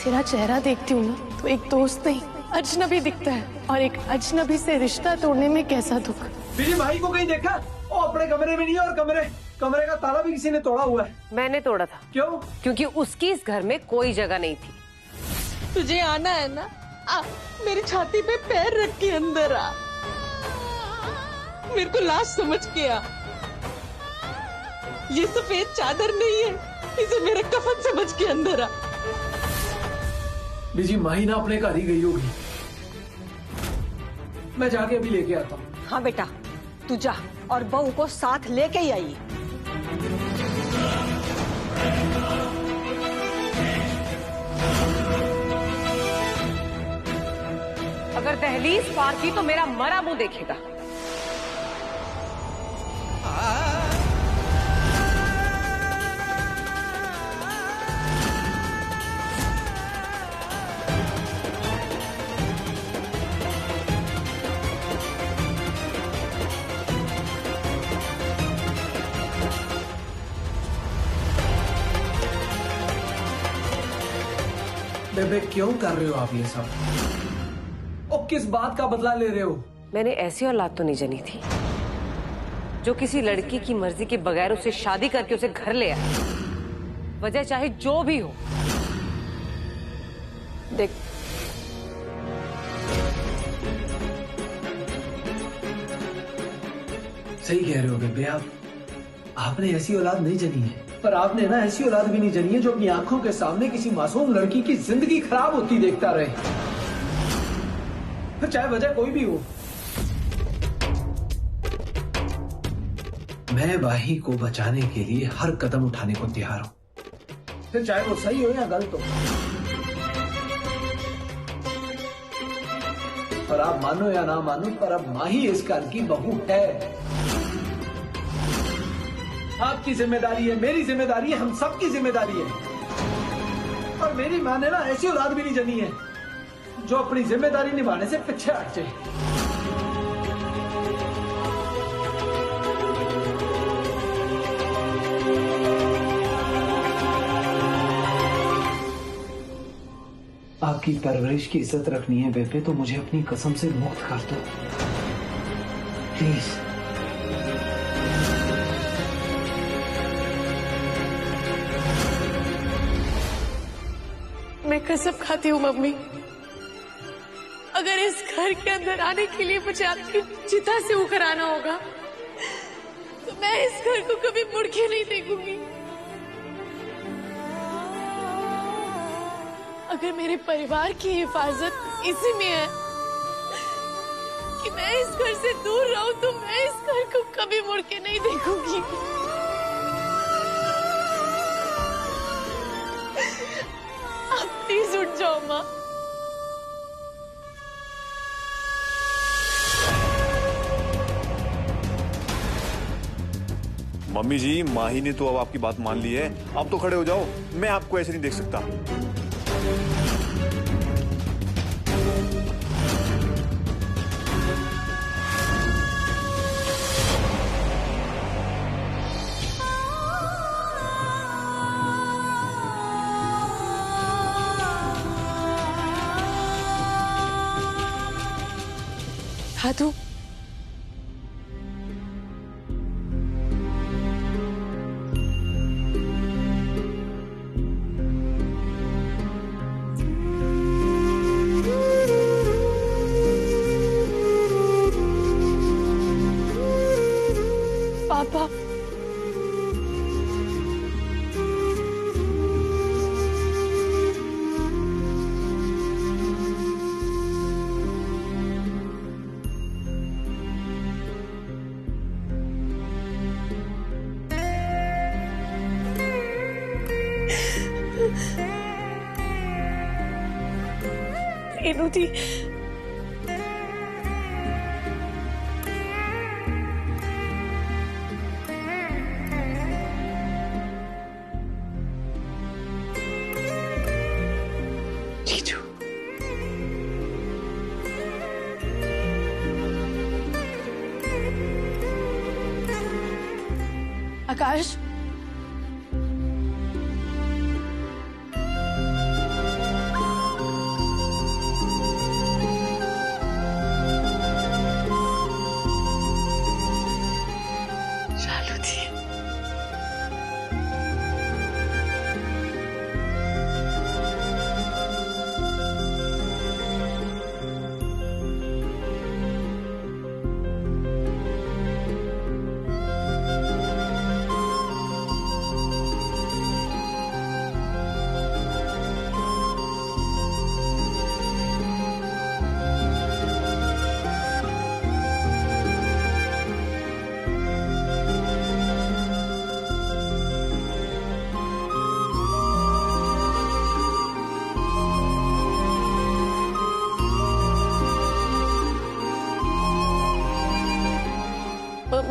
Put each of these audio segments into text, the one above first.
तेरा चेहरा देखती हूँ ना तो एक दोस्त नहीं अजनबी दिखता है, और एक अजनबी से रिश्ता तोड़ने में कैसा दुख। मेरी भाई को कहीं देखा? वो अपने कमरे में नहीं है, और कमरे का ताला भी किसी ने तोड़ा हुआ है। मैंने तोड़ा था। क्यों? क्योंकि उसकी इस घर में कोई जगह नहीं थी। तुझे आना है ना, आ, मेरी छाती पे पैर रख के अंदर आ, मेरे को लाश समझ के आ। ये सफेद चादर नहीं है, इसे मेरा कफन समझ के अंदर आ। बीजी माही ना अपने घर ही गई होगी, मैं जाके अभी लेके आता हूँ। हाँ बेटा, तू जा और बहू को साथ लेके ही आई। अगर दहलीज पार की तो मेरा मरा मुंह देखेगा। बेबे क्यों कर रहे हो आप ये सब? और किस बात का बदला ले रहे हो? मैंने ऐसी औलाद तो नहीं जनी थी जो किसी लड़की की मर्जी के बगैर उसे शादी करके उसे घर ले आए, वजह चाहे जो भी हो। देख, सही कह रहे हो बेबे, आपने ऐसी औलाद नहीं जनी है, पर आपने ना ऐसी औलाद भी नहीं जनी है जो अपनी आंखों के सामने किसी मासूम लड़की की जिंदगी खराब होती देखता रहे, फिर चाहे वजह कोई भी हो। मैं माही को बचाने के लिए हर कदम उठाने को तैयार हूं, फिर चाहे वो सही हो या गलत हो। और आप मानो या ना मानो, पर अब माही इस घर की बहू है। आपकी जिम्मेदारी है, मेरी जिम्मेदारी है, हम सबकी जिम्मेदारी है। और मेरी मां ने ना ऐसी औलाद भी नहीं जनी है जो अपनी जिम्मेदारी निभाने से पीछे हट जाए। आपकी परवरिश की इज्जत रखनी है बेबे, तो मुझे अपनी कसम से मुक्त कर दो प्लीज। मैं कसम खाती हूँ मम्मी, अगर इस घर के अंदर आने के लिए मुझे आपकी चिता से उखर आना होगा तो मैं इस घर को कभी मुड़ के नहीं देखूंगी। अगर मेरे परिवार की हिफाजत इसी में है कि मैं इस घर से दूर रहूं, तो मैं इस घर को कभी मुड़ के नहीं देखूंगी। आप प्लीज उठ जाओ माँ। मम्मी जी, माही ने तो अब आपकी बात मान ली है, आप तो खड़े हो जाओ, मैं आपको ऐसे नहीं देख सकता। हाथू, पापा, रेनू दी, जीजू, आकाश,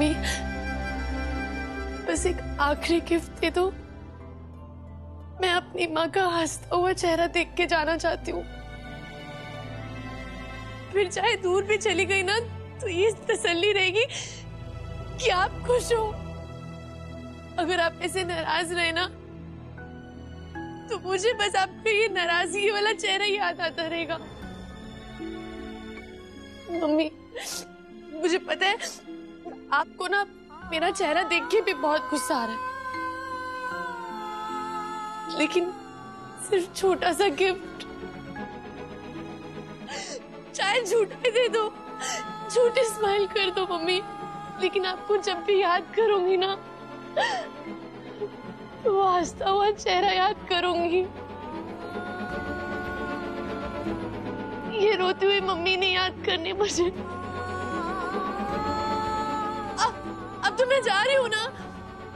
मम्मी, बस एक आखिरी गिफ्ट दे दो। मैं अपनी माँ का हंसता हुआ चेहरा देख के जाना चाहती हूँ। फिर चाहे दूर भी चली गई ना, तो ये तसल्ली रहेगी कि आप खुश हो। अगर आप ऐसे नाराज रहे ना, तो मुझे बस आपका ये नाराजगी वाला चेहरा याद आता रहेगा। मम्मी, मुझे पता है आपको ना मेरा चेहरा देख के भी बहुत गुस्सा आ रहा है, लेकिन सिर्फ छोटा सा गिफ्ट, चाहे झूठा ही दे दो, झूठी स्माइल कर दो मम्मी, लेकिन आपको जब भी याद करूंगी ना, तो वो हंसता हुआ चेहरा याद करूंगी। ये रोती हुई मम्मी ने याद करनी मुझे। अब तो मैं जा रही हूँ ना,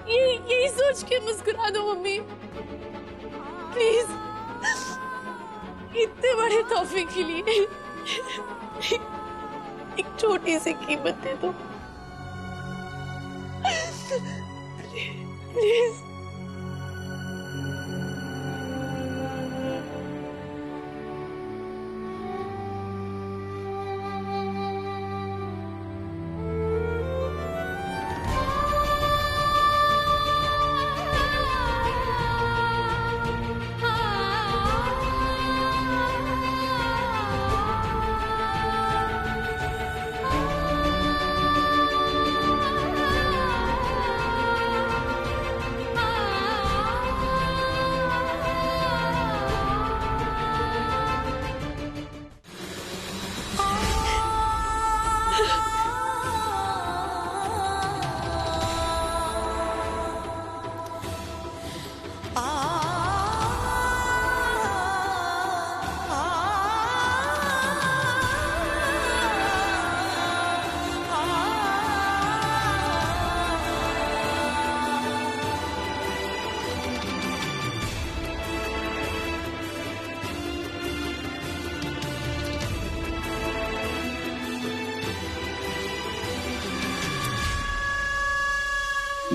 यही सोच के मुस्कुरा दो मम्मी, प्लीज। इतने बड़े तोहफे के लिए एक छोटी सी कीमत दे दो, प्लीज।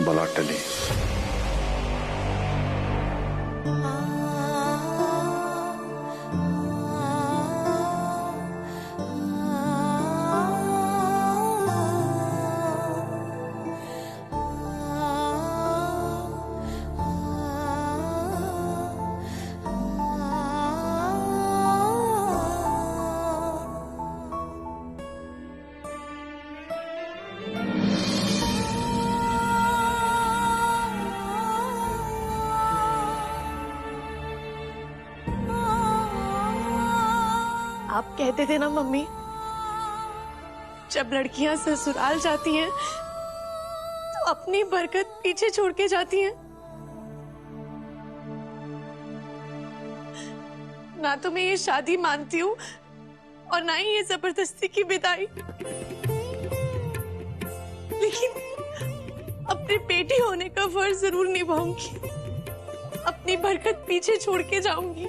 बला टले। आप कहते थे ना मम्मी, जब लड़कियां ससुराल जाती हैं तो अपनी बरकत पीछे छोड़ के जाती हैं। ना तो मैं ये शादी मानती हूँ और ना ही ये जबरदस्ती की विदाई, लेकिन अपनी बेटी होने का फर्ज जरूर निभाऊंगी। अपनी बरकत पीछे छोड़ के जाऊंगी।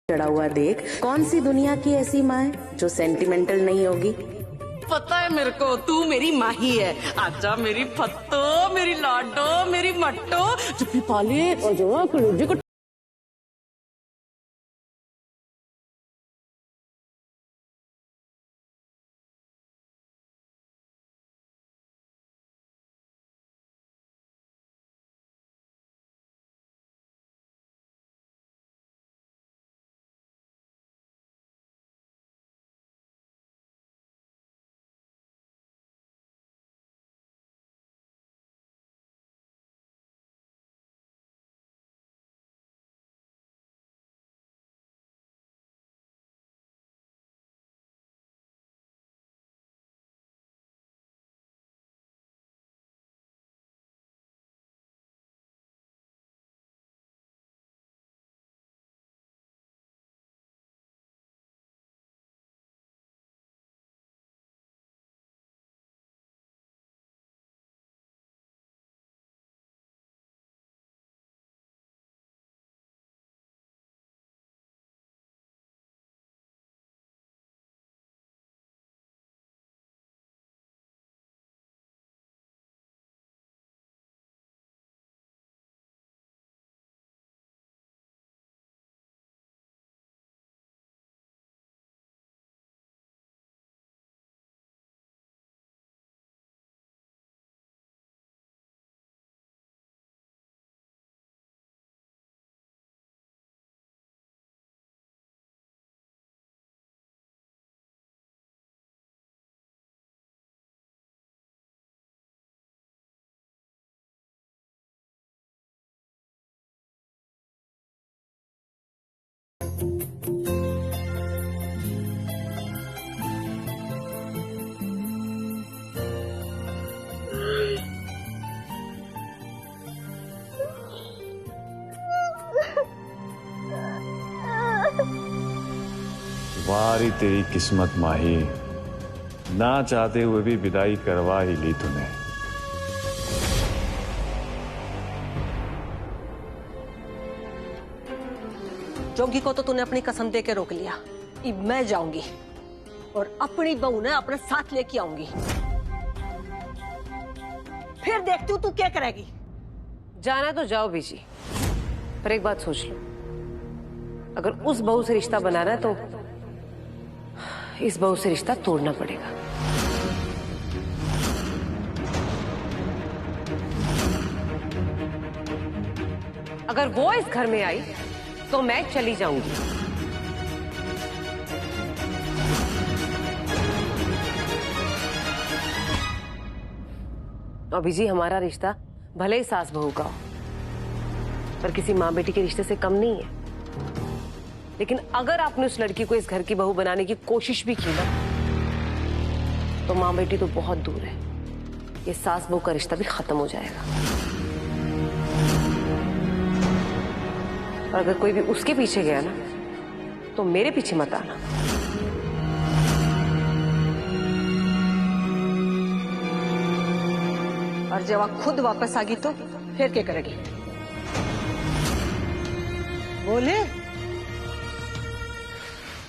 चढ़ा हुआ देख, कौन सी दुनिया की ऐसी माँ है जो सेंटिमेंटल नहीं होगी। पता है मेरे को, तू मेरी माँ ही है। आजा मेरी फत्तो, मेरी लाडो, मेरी मट्टो, जब भी पाले और जो वारी तेरी किस्मत माही, ना चाहते हुए भी विदाई करवा ही ली तूने। जोगी को तो तूने अपनी कसम दे के रोक लिया। अब मैं जाऊंगी और अपनी बहू ने अपने साथ लेके आऊंगी। फिर देखती हूँ तू क्या करेगी। जाना तो जाओ बीजी, पर एक बात सोच लो, अगर उस बहू से रिश्ता बनाना है तो इस बहू से रिश्ता तोड़ना पड़ेगा। अगर वो इस घर में आई तो मैं चली जाऊंगी। अभी जी हमारा रिश्ता भले ही सास बहू का हो, पर किसी माँ बेटी के रिश्ते से कम नहीं है। लेकिन अगर आपने उस लड़की को इस घर की बहू बनाने की कोशिश भी की ना, तो माँ बेटी तो बहुत दूर है, ये सास बहू का रिश्ता भी खत्म हो जाएगा। और अगर कोई भी उसके पीछे गया ना, तो मेरे पीछे मत आना। और जब आप खुद वापस आ गई तो फिर क्या करेगी? बोले।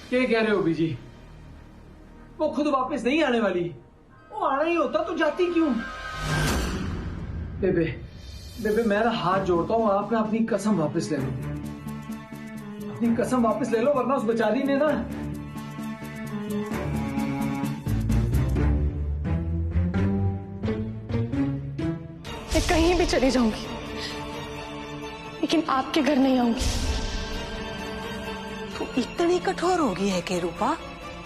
क्या कह रहे हो बीजी? वो खुद वापस नहीं आने वाली। वो आना ही होता तो जाती क्यों? बेबे, बेबे मेरा हाथ जोड़ता हूँ, आप ना अपनी कसम वापस ले लो। अपनी कसम वापस ले लो, वरना उस बेचारी ने ना मैं कहीं भी चली जाऊंगी, लेकिन आपके घर नहीं आऊंगी। तू इतनी कठोर हो गई है के रूपा?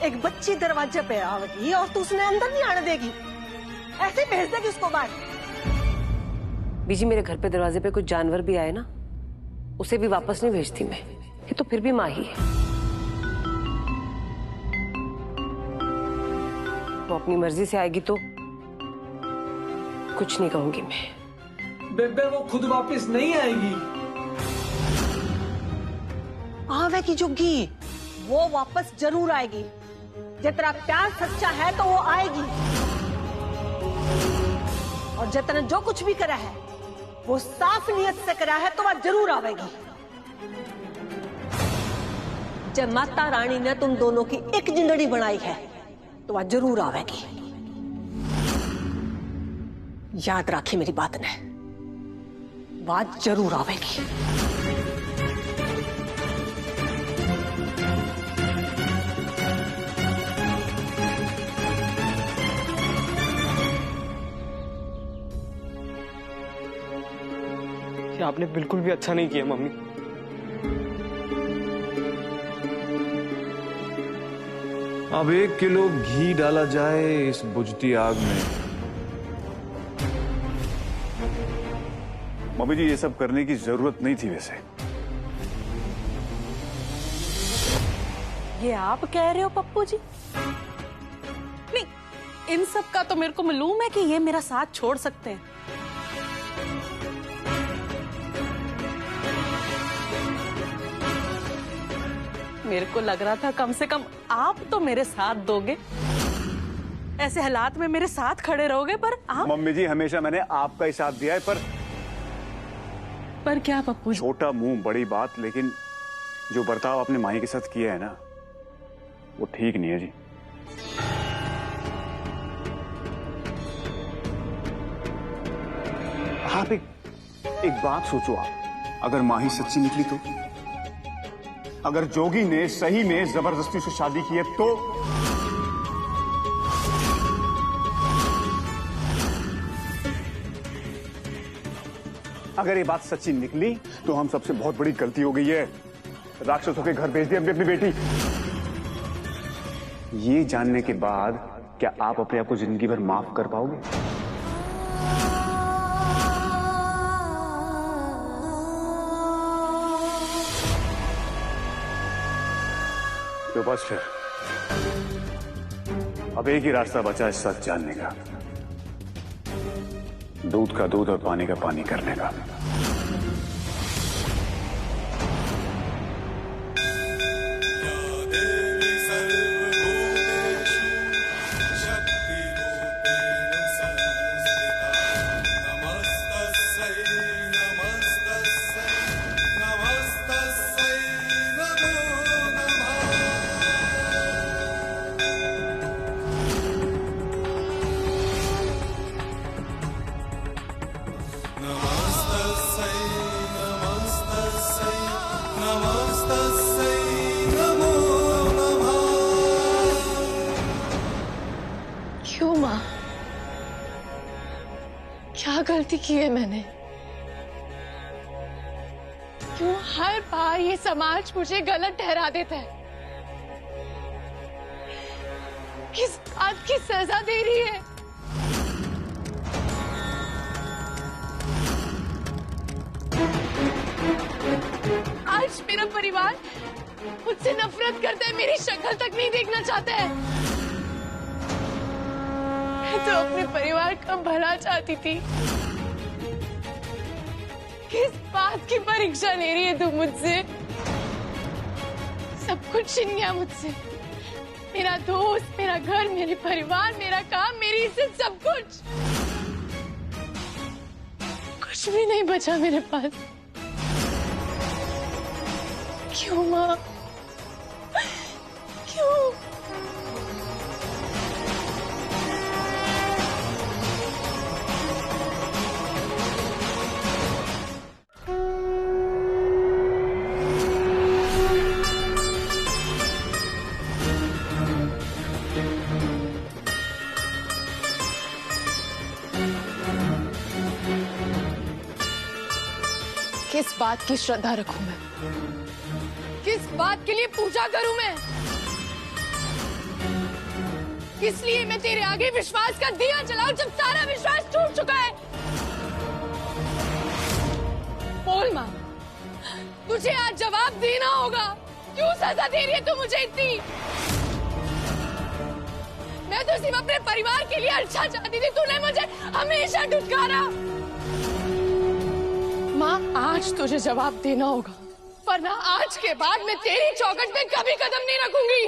एक बच्ची दरवाजे पे आवेगी और तू उसने अंदर नहीं आने देगी, ऐसे भेज देगी उसको बाहर। बीजी मेरे घर पे दरवाजे पे कुछ जानवर भी आए ना, उसे भी वापस नहीं भेजती मैं। ये तो फिर भी माँ ही है। वो अपनी मर्जी से आएगी तो कुछ नहीं कहूंगी मैं। बेबे वो खुद वापस नहीं आएगी। आवेगी जोगी, वो वापस जरूर आएगी। जितना प्यार सच्चा है तो वो आएगी, और जितना जो कुछ भी करा है वो साफ नियत से करा है तो वह जरूर आवेगी। जब माता रानी ने तुम दोनों की एक जिंदगी बनाई है तो वह जरूर आवेगी। याद रखी मेरी बात ने, बात जरूर आवेगी। आपने बिल्कुल भी अच्छा नहीं किया मम्मी। अब 1 किलो घी डाला जाए इस बुझती आग में। मम्मी जी ये सब करने की जरूरत नहीं थी वैसे। ये आप कह रहे हो पप्पू जी? नहीं, इन सब का तो मेरे को मालूम है कि ये मेरा साथ छोड़ सकते हैं। मेरे को लग रहा था कम से कम आप तो मेरे साथ दोगे, ऐसे हालात में मेरे साथ खड़े रहोगे, पर आप। मम्मी जी हमेशा मैंने आपका ही साथ दिया है, पर क्या पप्पू जी? छोटा मुंह बड़ी बात, लेकिन जो बर्ताव आपने माही के साथ किया है ना, वो ठीक नहीं है जी। आप एक बात सोचो, आप अगर माही सच्ची निकली तो, अगर जोगी ने सही में जबरदस्ती से शादी की है तो, अगर ये बात सच्ची निकली तो हम सबसे बहुत बड़ी गलती हो गई है। राक्षसों के घर भेज दी हमने अपनी बेटी। ये जानने के बाद क्या आप अपने आप को जिंदगी भर माफ कर पाओगे? तो बस फिर अब एक ही रास्ता बचा इस सच जानने का, दूध का दूध और पानी का पानी करने का। क्यों माँ? क्या गलती की है मैंने? क्यों हर बार ये समाज मुझे गलत ठहरा देता है? किस बात की सजा दे रही है? आज मेरा परिवार मुझसे नफरत करता है, मेरी शक्ल तक नहीं देखना चाहता है। मैं तो अपने परिवार का भला चाहती थी। किस बात की परीक्षा ले रही है तू मुझसे? सब कुछ छीन गया मुझसे, मेरा दोस्त, मेरा घर, मेरे परिवार, मेरा काम, मेरी इज्जत, सब कुछ। कुछ भी नहीं बचा मेरे पास। क्यों माँ? क्यों? किस बात की श्रद्धा रखूं मैं? किस बात के लिए पूजा करूं मैं? किस लिए मैं तेरे आगे विश्वास का दिया जलाऊं जब सारा विश्वास टूट चुका है? बोल मां, तुझे आज जवाब देना होगा। क्यों सजा दे रही है तू मुझे इतनी? मैं तो सिर्फ अपने परिवार के लिए अच्छा चाहती थी, तूने मुझे हमेशा धुतकारा। माँ, आज तुझे जवाब देना होगा, वरना आज के बाद मैं तेरी चौखट पे कभी कदम नहीं रखूंगी।